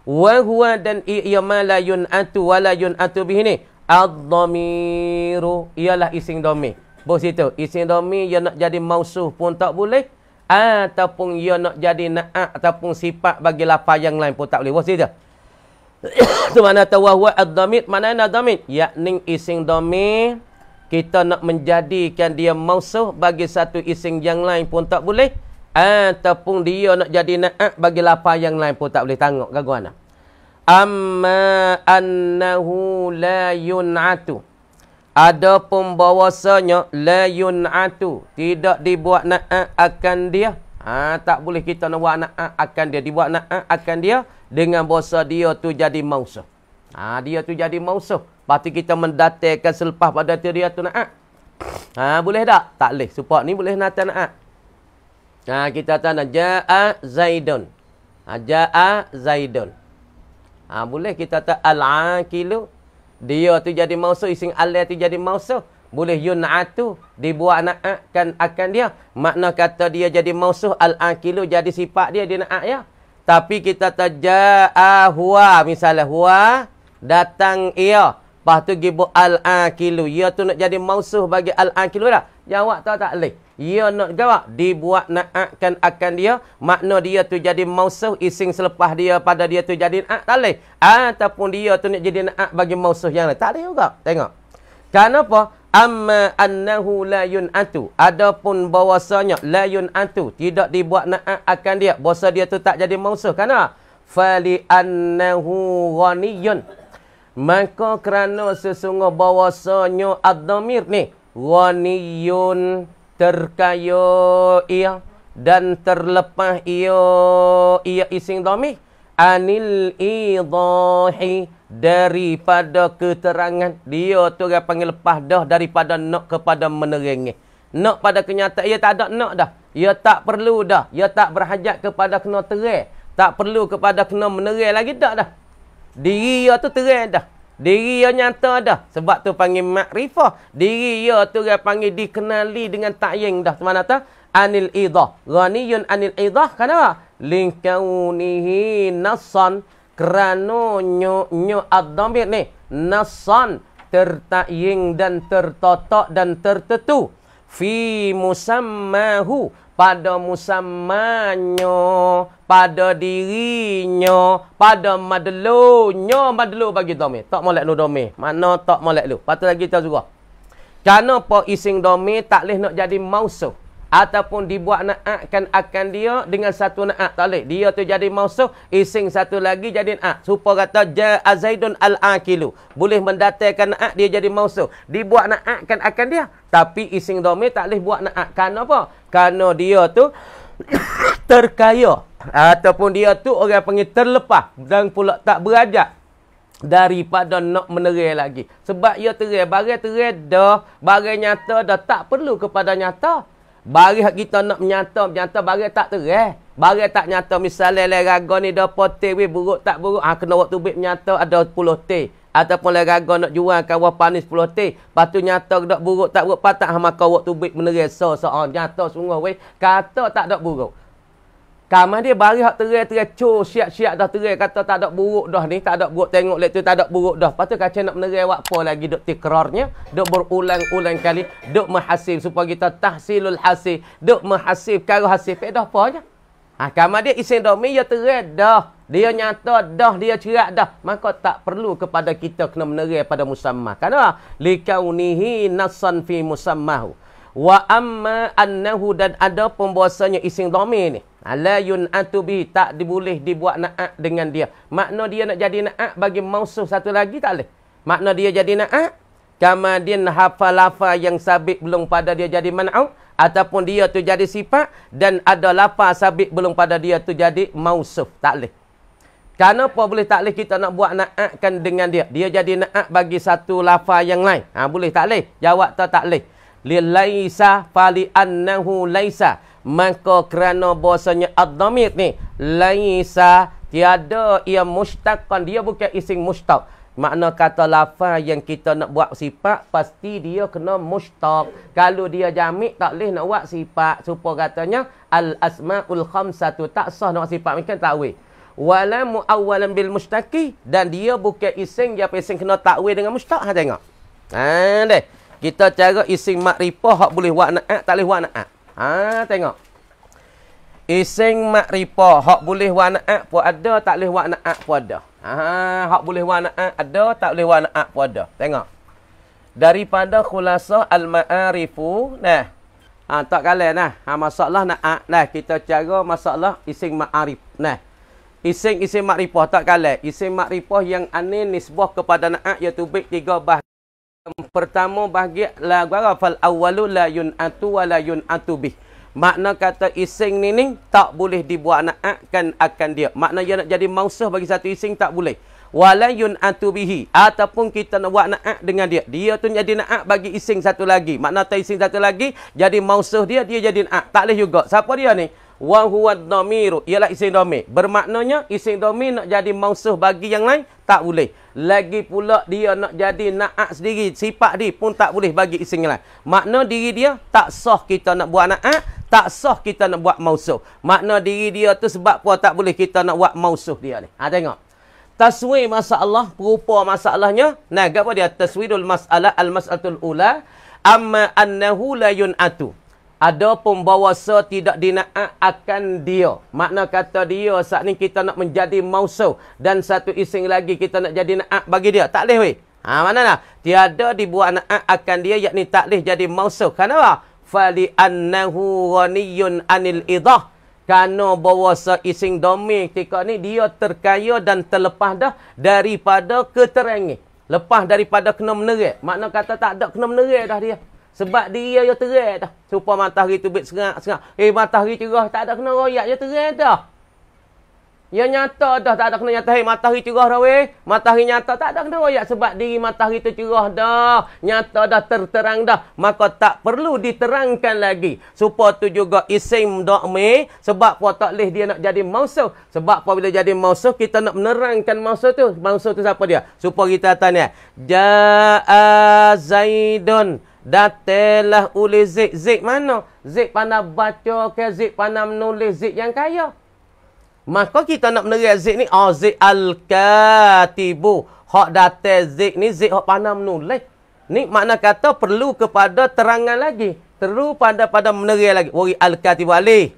Wa huwa, dan ia ma la yun'atu wala yun'atu bihi ni ad-dhamiru, ialah isim dhamir. Bos itu isim dhamir yang nak jadi mausuf pun tak boleh, ataupun ia nak jadi na'at ataupun sifat bagi lafaz yang lain pun tak boleh. Bos itu tu mana tawahwa ad-dhamir, mana ad-dhamir, yakni isim dhamir kita nak menjadikan dia mausuf bagi satu isim yang lain pun tak boleh, ataupun dia nak jadi na'at bagi lafaz yang lain pun tak boleh. Tengok gangguan. Amma annahu la yun'atu, adapun bahwasanya la yun'atu, tidak dibuat na'at akan dia. Tak boleh kita nak buat na'at akan dia, dibuat na'at akan dia dengan bahasa dia tu jadi mausuf. Dia tu jadi mausuf. Pasti kita mendatangkan selepas pada dia tu na'at. Boleh tak? Tak boleh. Supaya ni boleh nata na'at. Kita tanya ja'a Zaidun. Ja'a Zaidun. Boleh kita tak al-aqilu, dia tu jadi mausuf, isim alai tu jadi mausuf. Boleh yun'atu, dibuat na'at kan akan dia. Makna kata dia jadi mausuf, al-aqilu jadi sifat dia na'at ya. Tapi kita taja'a huwa, misalnya huwa datang ia, lepas tu gibu al-aqilu, ia tu nak jadi mausuf bagi al-aqilu dah. Jawab tak boleh. Ia nak jawab dibuat na'at kan akan dia, makna dia tu jadi mausuf, isim selepas dia pada dia tu jadi na'at, tak boleh. Ataupun dia tu nak jadi na'at bagi mausuf yang lain, tak boleh juga. Tengok. Kenapa? Amma annahu la yun'atu, adapun bahwasanya la yun'atu, tidak dibuat na'at akan dia, bahasa dia tu tak jadi mausuf. Kenapa? Fali annahu ghaniyun, maka kerana sesungguh bahwasanya ad-dhamir ni ghaniyun, terkaya ia dan terlepas ia isim dhamir anil idahi, daripada keterangan. Dia tu orang panggil lepas dah daripada nak kepada menerangi. Nak pada kenyataan ia tak ada nak dah. Ia tak perlu dah. Ia tak berhajat kepada kena terang. Tak perlu kepada kena menerang lagi dah dah. Diri ia tu terang dah. Diri ia nyata dah. Sebab tu panggil makrifah. Diri ia tu orang panggil dikenali dengan ta'yin dah. Mana tak? Anil idah. Ghaniyun anil idah. Kenapa? Lingkaunihi nassan, kerana nyo ad-dhamir ni nassan, tertakyin dan tertotok dan tertentu fi musammahu, pada musammanyo, pada dirinya, pada madlunya. Madlu bagi domir. Tak molek lu domir. Mana tak molek lu. Patut lagi kita surah. Kenapa ising domir tak boleh nak jadi mausuh? Ataupun dibuat na'atkan akan dia dengan satu na'at. Tak boleh. Dia tu jadi mausuh, ising satu lagi jadi na'at. Supaya kata ja'a Zaidun al-akilu. Boleh mendatangkan na'at, dia jadi mausuh. Dibuat na'atkan akan dia. Tapi ising domir tak boleh buat na'at. Kenapa? Kerana dia tu terkaya. Ataupun dia tu orang panggil terlepas. Dan pula tak berajak daripada nak menerai lagi. Sebab ia terai. Barang terai dah. Barang nyata dah. Tak perlu kepada nyata. Barang kita nak menyata barang tak terai. Barang tak nyata. Misalnya leraga ni dah poteh, buruk tak buruk. Kena waktu bit menyata ada 10 teh. Ataupun leraga nak jual kawah panis 10 teh. Lepas tu nyata tak buruk tak buruk. Patah maka waktu bit menerai so-so. Nyata sungguh weh. Kata tak ada buruk. Kamar dia bari hak terai cur siap-siap dah terai kata tak ada buruk dah ni, tak ada buruk tengok lek tu tak ada buruk dah. Lepas tu kaca nak menerai buat apa lagi duk tikrarnya, duk berulang-ulang kali, duk menghasib supaya kita tahsilul hasib, duk menghasib karo hasib dah apanya. Kamar dia ising domi ya terai dah, dia nyata dah, dia cerak dah, maka tak perlu kepada kita kena menerai pada musammah. Kenapa? Likaunihi nassan fi musammahu. Wa amma annahu, dan ada pembuasanya ising domi ni. La yun'atu bi, tak boleh dibuat na'at dengan dia. Makna dia nak jadi na'at bagi mausuh satu lagi tak boleh. Makna dia jadi na'at. Kemudian hafal-lafal yang sabit belum pada dia jadi man'au. Ataupun dia tu jadi sifat. Dan ada lafal sabit belum pada dia tu jadi mausuh. Tak boleh. Kenapa boleh tak boleh kita nak buat na'atkan dengan dia? Dia jadi na'at bagi satu lafal yang lain. Boleh tak boleh? Jawab tak boleh. Laisa fali annahu laisa. Maka kerana bahasanya ad-dhamir ni laisa, tiada ia mustaqan, dia bukan ising mustaq. Makna kata lafaz yang kita nak buat sifat pasti dia kena mustaq. Kalau dia jamik tak boleh nak buat sifat. Supaya katanya al-asmaul khamsatu, tak sah nak sifat, mungkin takwil. Wala muawwalan bil mustaqi, dan dia bukan ising, dia ising kena takwil dengan mustaq. Tengok. Deh. Kita cara ising makrifah hak boleh buat na'at, tak boleh buat na'at. Tengok. Ising makrifah hak boleh buat na'at pun ada, tak boleh buat na'at pun ada. Hak boleh buat na'at ada, tak boleh buat na'at pun ada. Tengok. Daripada khulasah al-ma'arifu, nah. Tak kalah nah. Masalah na'at. Nah, kita cara masalah ising ma'arif. Nah. Ising makrifah tak kalah. Ising makrifah yang anin nisbah kepada na'at iaitu baik 3 bahagian. Pertama bahagian la fal awwalu la yun'atu wa la yun'atu bih. Makna kata ising ni tak boleh dibuat na'atkan akan dia. Makna dia nak jadi mausuh bagi satu ising tak boleh. Wala yun'atu bihi, ataupun kita nak buat na'at dengan dia. Dia tu jadi na'at bagi ising satu lagi. Makna tak ising satu lagi jadi mausuh dia jadi na'at. Tak boleh juga. Siapa dia ni? Wa huwa dhamiru, ialah ising dhamir. Bermaknanya ising dhamir nak jadi mausuh bagi yang lain tak boleh. Lagi pula dia nak jadi na'at sendiri, sifat dia pun tak boleh bagi ising lain. Makna diri dia tak sah kita nak buat na'at, tak sah kita nak buat mausuh. Makna diri dia tu sebab apa tak boleh kita nak buat mausuh dia ni. Tengok. Taswir masalah, perupa masalahnya. Nah, apa dia? Taswirul masalah, al-mas'alatul ula, amma annahu la yun'atu. Ada pembawasa tidak dina'at akan dia. Makna kata dia saat ni kita nak menjadi mausuh. Dan satu ising lagi kita nak jadi na'at bagi dia. Tak boleh weh. Mana lah? Tiada dibuat na'at akan dia, yakni tak boleh jadi mausuh. Kenapa? Fali annahu ghaniyun anil idah. Kerana bahawasa ising dhamir ketika ni dia terkaya dan terlepas dah daripada keterangan. Lepas daripada kena menerai. Makna kata tak ada kena menerai dah dia. Sebab dia terai dah. Supaya matahari tu bit serak-serak. Matahari cerah tak ada kena royak, dia terai dah. Ya nyata dah, tak ada kena nyata. Matahari cerah dah weh. Matahari nyata tak ada kena royak. Sebab diri matahari tu cerah dah. Nyata dah, terterang dah. Maka tak perlu diterangkan lagi. Supaya tu juga isim dhamir. Sebab apa tak boleh dia nak jadi mausuh. Sebab apabila jadi mausuh, kita nak menerangkan mausuh tu. Mausuh tu siapa dia? Supaya kita tanya. Ja'a Zaidun. Datelah oleh Zik. Zik mana? Zik pandai baca ke Zik pandai menulis, Zik yang kaya. Maka kita nak menerai Zik ni, Zik al-katibu. Hak datel Zik ni, Zik hak pandai menulis. Ni makna kata perlu kepada terangan lagi. Terus pada menerai lagi. Wari al-katib alih.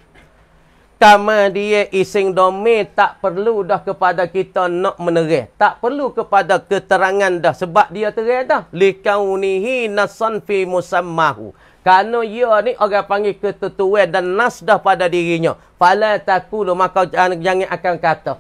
Kama dia ising domain tak perlu dah kepada kita nak menerai. Tak perlu kepada keterangan dah. Sebab dia terai dah. Likaunihi nasan fi musammahu. Kerana ia ni orang panggil ketentuan dan nas dah pada dirinya. Fala takulu, maka jangan akan kata.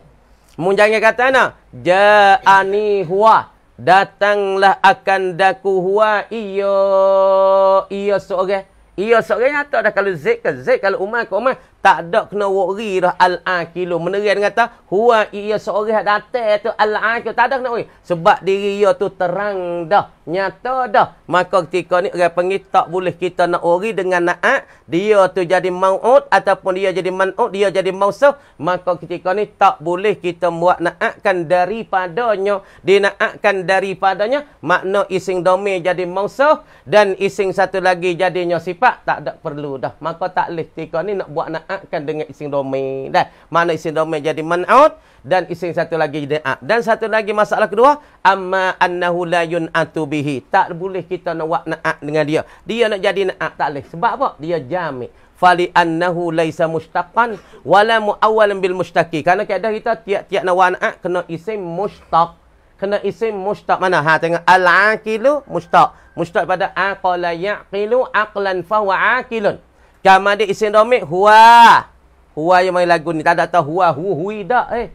Jangan kata nak. Ja'ani huwa. Datanglah akan daku huwa. Ia seorang. Ia seorang nyata dah. Kalau Zaid ke Zaid. Kalau Umar ke Umar. Tak ada kena wari dah al-akilu. Menerai dengan kata, huwa ia seorang datang tu al-akilu. Tak ada kena wari. Sebab diri ia tu terang dah. Nyata dah. Maka ketika ni orang panggil tak boleh kita nak wari dengan na'at. Dia tu jadi mau'ud ataupun dia jadi man'ud. Dia jadi mausuf. Maka ketika ni tak boleh kita buat na'atkan daripadanya. Dina'atkan daripadanya. Makna ising domain jadi mausuf. Dan ising satu lagi jadinya sifat. Tak ada perlu dah. Maka tak boleh ketika ni nak buat na'at kan dengan ising domain dah. Mana ising domain jadi man'ut dan ising satu lagi jadi a. Dan satu lagi masalah kedua, amma annahu la yun'atu bihi. Tak boleh kita nak buat na'at dengan dia. Dia nak jadi na'at tak boleh. Sebab apa? Dia jami'. Fali annahu laisa mushtaqan wala muawwalan bil mushtaqi. Karena kaedah kita tiap-tiap nak buat na'at kena ising mushtaq. Kena isim mushtaq mana? Ha, tengok al-aqilu mushtaq. Mushtaq pada aqala yaqilu aqlan fa huwa aqilun. Kama dia isim domik huwa. Huwa yang main lagu ni tak ada tahu huwa hui dak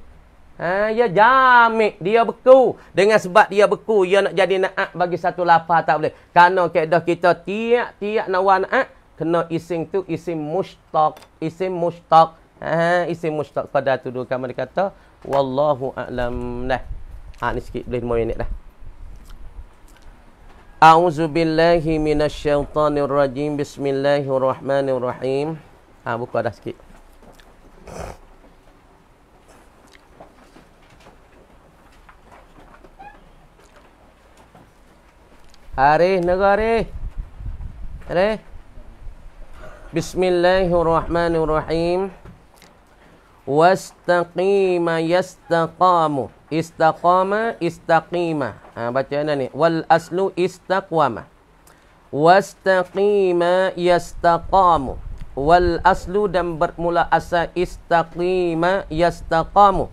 ya jamik dia beku. Dengan sebab dia beku dia nak jadi na'at bagi satu lafaz tak boleh. Karena kaedah kita tiap-tiap nak wa na'at kena isim tu isim mushtaq, isim mushtaq. Isim mushtaq pada tu dulu kama dia kata wallahu a'lam. Nah. Ni sikit boleh 5 minit dah. A'udzu billahi minasyaitonir rajim. Bismillahirrahmanirrahim. Buka dah sikit. Arif negara. Arif. Bismillahirrahmanirrahim. Wastaqima yastaqamu. Istaqama istaqima. Baca mana ni? Wal aslu istaqwama. Wastaqima yastaqamu. Wal aslu dan bermula asal istaqima yastaqamu.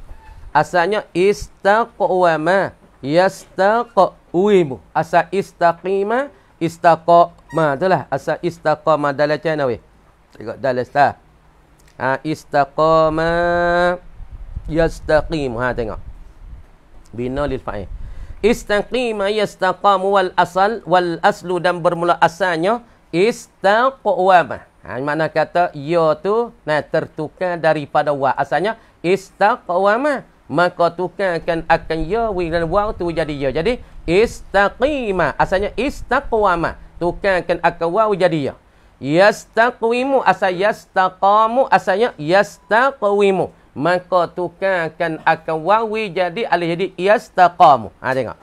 Asalnya istaqwama yastaqwimu. Asal istaqima istaqama. Itulah asal istaqama dalam macam mana weh? Tengok dalam staf. Istaqama yastaqim. Tengok. Bina lil fa'il. Istaqima yastaqamu wal aslu dan bermula asalnya istaqwama. Makna kata ya tu tertukar daripada wa. Asalnya istaqwama. Maka tukarkan akan ya dan waw tu jadi ya. Jadi istaqima. Asalnya istaqwama. Tukarkan akan waw jadi ya. Yastaqwimu asal yastaqamu. Asalnya yastaqwimu. Maka tukarkan akan wawi jadi alih jadi yastaqamu. Tengok.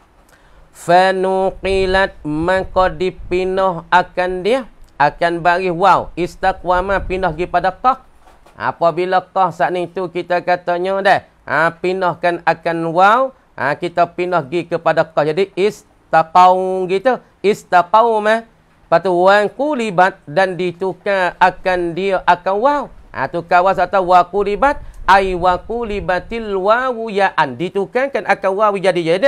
Fanuqilat maka dipindah akan dia akan bagi waw. Istaqwama pindah pergi pada qah. Apabila qah saat ni tu kita katanya dah. Pindahkan akan waw. Kita pindah pergi kepada qah. Jadi istaqaw gitu. Istaqawma. Lepas tu wangkulibat dan ditukar akan dia akan waw. Tukar waw atau wakulibat. Ay wakulibatil wawu ya'an. Ditukarkan akan wawi jadi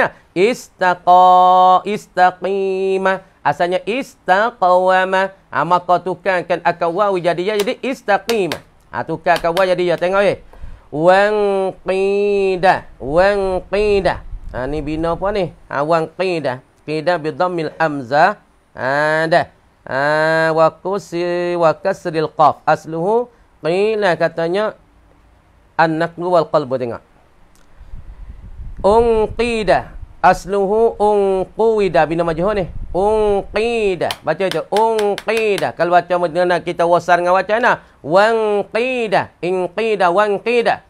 istaqima. Asalnya istaqawama. Maka tukarkan akan wawi jadi istaqima. Tukarkan wawi jadi ya. Tengok ya. Wangqidah. Wangqidah. Ni bina apa ni? Wangqidah. Qidah bidhammil hamzah. Dah. Wa kasril qaf. Asluhu qila katanya an-naqlu wal qalbu. Tengok. Unqida. Asluhu unquida. Bina majhul ni. Unqida. Baca itu. Unqida. Kalau baca dengan kita wasar dengan wacana. Wanqida. Inqida. Wanqida.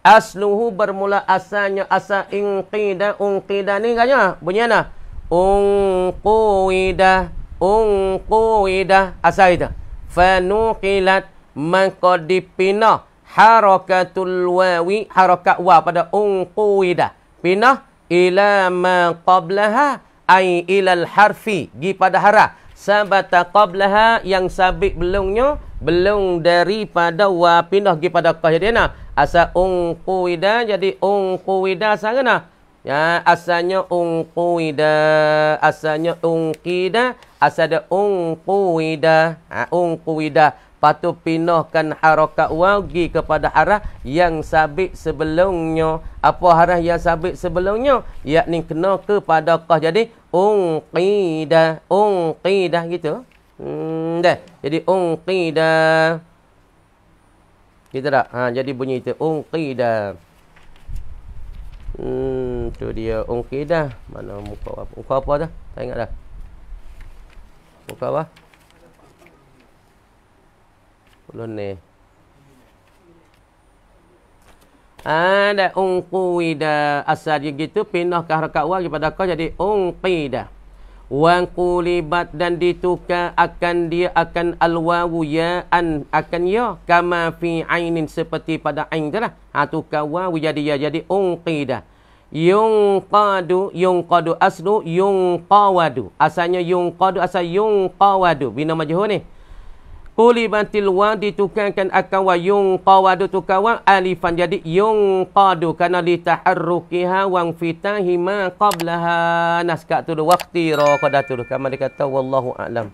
Asluhu bermula asalnya. Asal inqida. Unqida ni katanya. Bunyi mana? Unquida. Unquida. Asal itu. Fanuqilat. Maka dipinah. Harakatul wawi. Harakat wa pada unquida. Pinah ila ma qablaha ay ilal harfi. Gi pada harah. sabata qablaha yang sabit belumnya, belum daripada wa pindah pergi pada qah jadi nah. Asal unquida jadi unquida sana. Ya, asalnya unquida, asalnya unqida, asal unquida. Unquida. Patu pindahkan harakat wagi kepada arah yang sabit sebelumnya. Apa arah yang sabit sebelumnya? Yakni kena kepada qah. Jadi unqida, unqida gitu. Dah. Jadi unqida. Gitu tak? Jadi bunyi itu unqida. Tu dia unqida. Mana muka apa? Muka apa dah? Tak ingat dah. Muka apa? Belum ni. Ada unquida. Asal dia gitu pindah ke harakat wa kepada qah jadi unqida. Wa qulibat dan ditukar akan dia akan alwawu ya an akan ya kama fi ainin seperti pada ain itulah. Tukar wawu jadi ya jadi unqida. Yunqadu aslu yunqawadu. Asalnya yunqadu asal yunqawadu. Bina majhul ni. Qulibatil wa ditukarkan akan wa yunqawadu tukawa alifan jadi yunqadu kana li taharrukiha wa fitahi ma qablaha naskat tu waqti ra qadatu kama dikata wallahu a'lam.